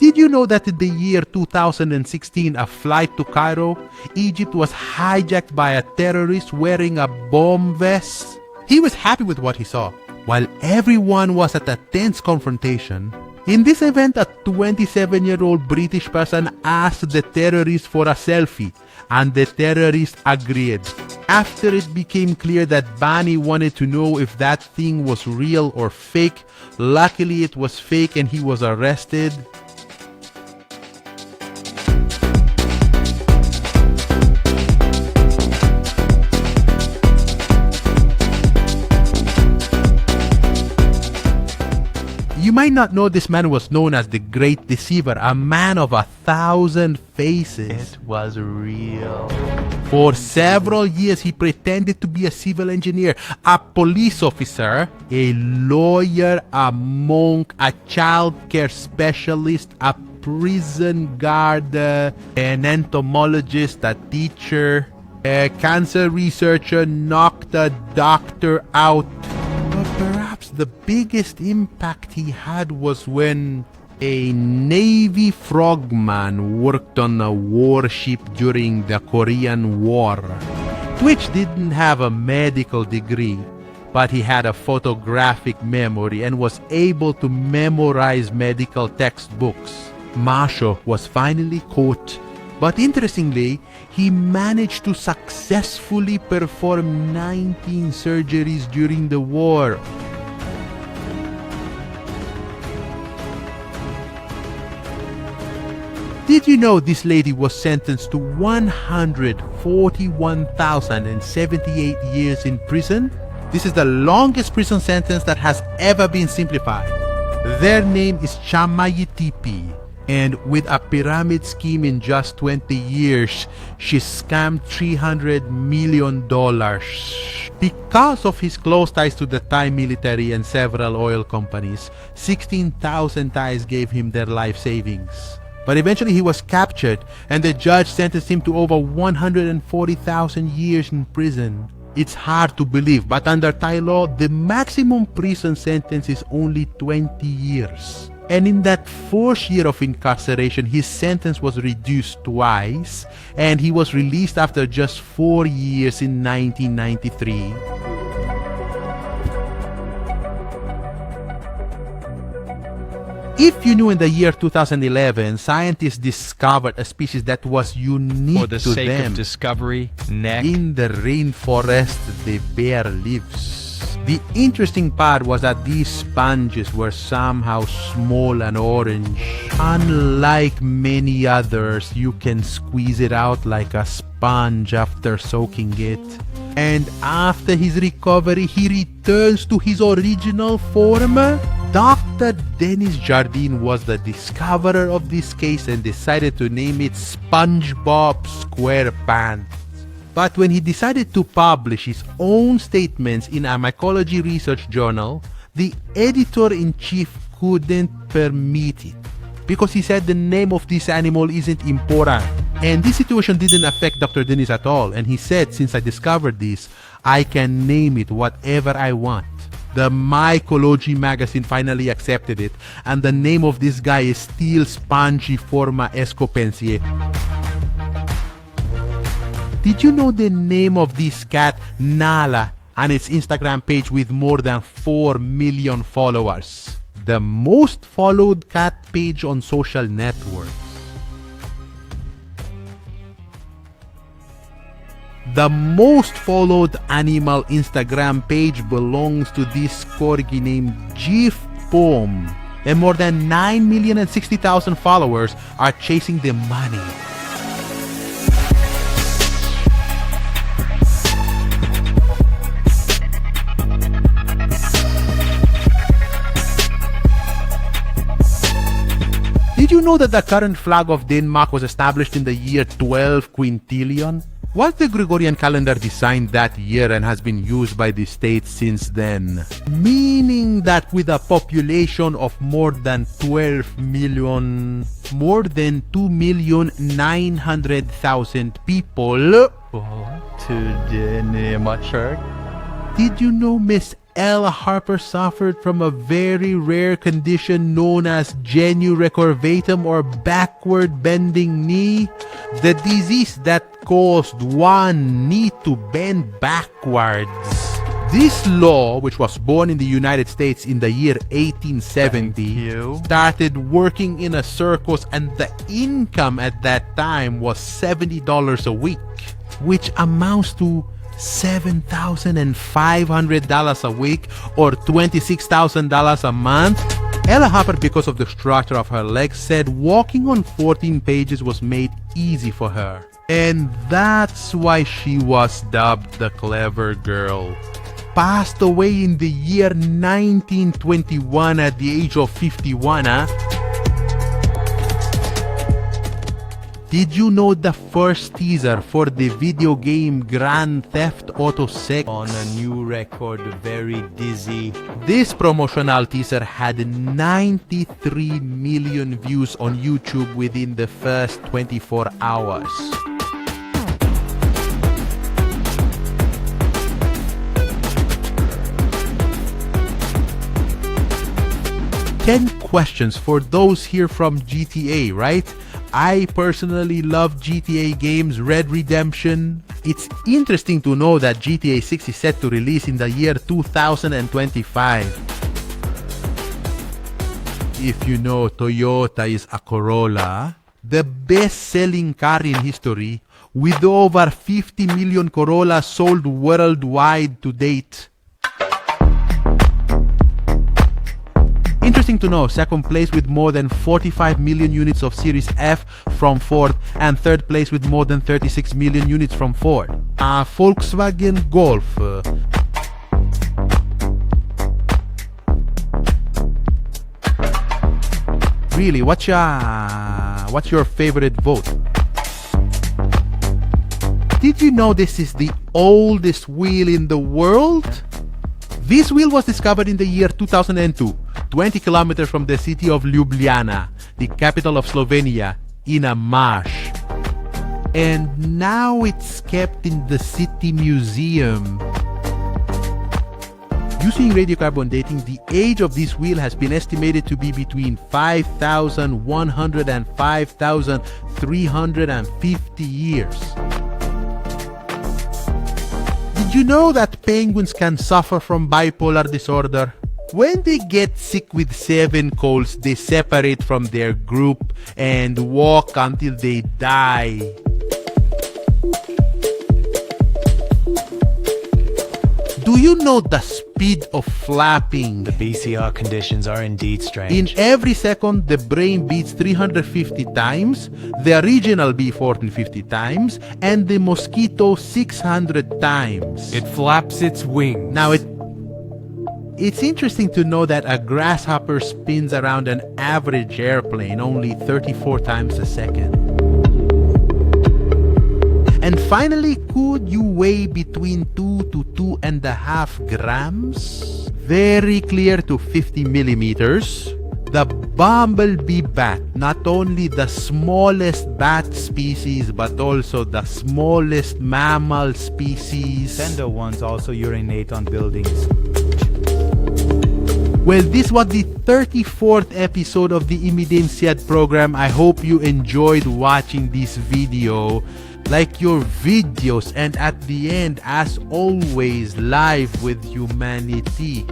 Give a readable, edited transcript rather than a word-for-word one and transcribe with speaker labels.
Speaker 1: Did you know that in the year 2016, a flight to Cairo, Egypt was hijacked by a terrorist wearing a bomb vest? He was happy with what he saw, while everyone was at a tense confrontation. In this event, a 27-year-old British person asked the terrorist for a selfie, and the terrorist agreed. After it became clear that Bani wanted to know if that thing was real or fake, luckily it was fake and he was arrested. You might not know this man was known as the Great Deceiver, a man of 1,000 faces.
Speaker 2: It was real.
Speaker 1: For several years, he pretended to be a civil engineer, a police officer, a lawyer, a monk, a child care specialist, a prison guard, an entomologist, a teacher, a cancer researcher, knocked a doctor out. But perhaps the biggest impact he had was when a Navy frogman worked on a warship during the Korean War. Twitch didn't have a medical degree, but he had a photographic memory and was able to memorize medical textbooks. Masho was finally caught, but interestingly, he managed to successfully perform 19 surgeries during the war. Did you know this lady was sentenced to 141,078 years in prison? This is the longest prison sentence that has ever been simplified. Their name is Chamayitipi, and with a pyramid scheme in just 20 years, she scammed $300 million. Because of his close ties to the Thai military and several oil companies, 16,000 Thais gave him their life savings. But eventually he was captured, and the judge sentenced him to over 140,000 years in prison. It's hard to believe, but under Thai law, the maximum prison sentence is only 20 years. And in that fourth year of incarceration, his sentence was reduced twice, and he was released after just 4 years in 1993. If you knew in the year 2011, scientists discovered a species that was unique
Speaker 2: For the
Speaker 1: to
Speaker 2: sake
Speaker 1: them.
Speaker 2: of discovery, neck.
Speaker 1: In the rainforest, the bear lives. The interesting part was that these sponges were somehow small and orange. Unlike many others, you can squeeze it out like a sponge after soaking it. And after his recovery, he returns to his original form. Dr. Dennis Jardine was the discoverer of this case and decided to name it SpongeBob SquarePants. But when he decided to publish his own statements in a mycology research journal, the editor-in-chief couldn't permit it because he said the name of this animal isn't important. And this situation didn't affect Dr. Dennis at all, and he said, since I discovered this, I can name it whatever I want. The Mycology magazine finally accepted it, and the name of this guy is still Spongiforma escopensiae. Did you know the name of this cat, Nala, and its Instagram page with more than 4 million followers? The most followed cat page on social networks. The most followed animal Instagram page belongs to this corgi named Jif Pom, and more than 9,060,000 followers are chasing the money. Did you know that the current flag of Denmark was established in the year 12 quintillion? Was the Gregorian calendar designed that year and has been used by the state since then? Meaning that with a population of more than 12 million, more than 2,900,000 people,
Speaker 2: To the church.
Speaker 1: did you know Miss Ella Harper suffered from a very rare condition known as genu recurvatum or backward bending knee, the disease that caused one knee to bend backwards. This law, which was born in the United States in the year 1870, started working in a circus, and the income at that time was $70 a week, which amounts to $7,500 a week or $26,000 a month. Ella Harper, because of the structure of her legs, said walking on 14 pages was made easy for her. And that's why she was dubbed the Clever Girl. Passed away in the year 1921 at the age of 51. Did you know the first teaser for the video game Grand Theft Auto 6?
Speaker 2: On a new record, very dizzy.
Speaker 1: This promotional teaser had 93 million views on YouTube within the first 24 hours. Ten questions for those here from GTA, right? I personally love GTA games, Red Redemption. It's interesting to know that GTA 6 is set to release in the year 2025. If you know Toyota is a Corolla, the best-selling car in history, with over 50 million Corollas sold worldwide to date. Interesting to know, second place with more than 45 million units of Series F from Ford, and third place with more than 36 million units from Ford. Volkswagen Golf. Really, what's your favorite vote? Did you know this is the oldest wheel in the world? This wheel was discovered in the year 2002, 20 kilometers from the city of Ljubljana, the capital of Slovenia, in a marsh. And now it's kept in the city museum. Using radiocarbon dating, the age of this wheel has been estimated to be between 5,100 and 5,350 years. Did you know that penguins can suffer from bipolar disorder? When they get sick with 7 colds, they separate from their group and walk until they die. Do you know the speed of flapping?
Speaker 2: The BCR conditions are indeed strange.
Speaker 1: In every second, the brain beats 350 times, the regional bee 1450 times, and the mosquito 600 times.
Speaker 2: It flaps its wings.
Speaker 1: Now, it's interesting to know that a grasshopper spins around an average airplane only 34 times a second. And finally, could you weigh between 2 to 2.5 grams? Very clear to 50 millimeters. The bumblebee bat, not only the smallest bat species, but also the smallest mammal species.
Speaker 2: Tender ones also urinate on buildings.
Speaker 1: Well, this was the 34th episode of the Imidenciad program. I hope you enjoyed watching this video. Like your videos, and at the end, as always, live with humanity.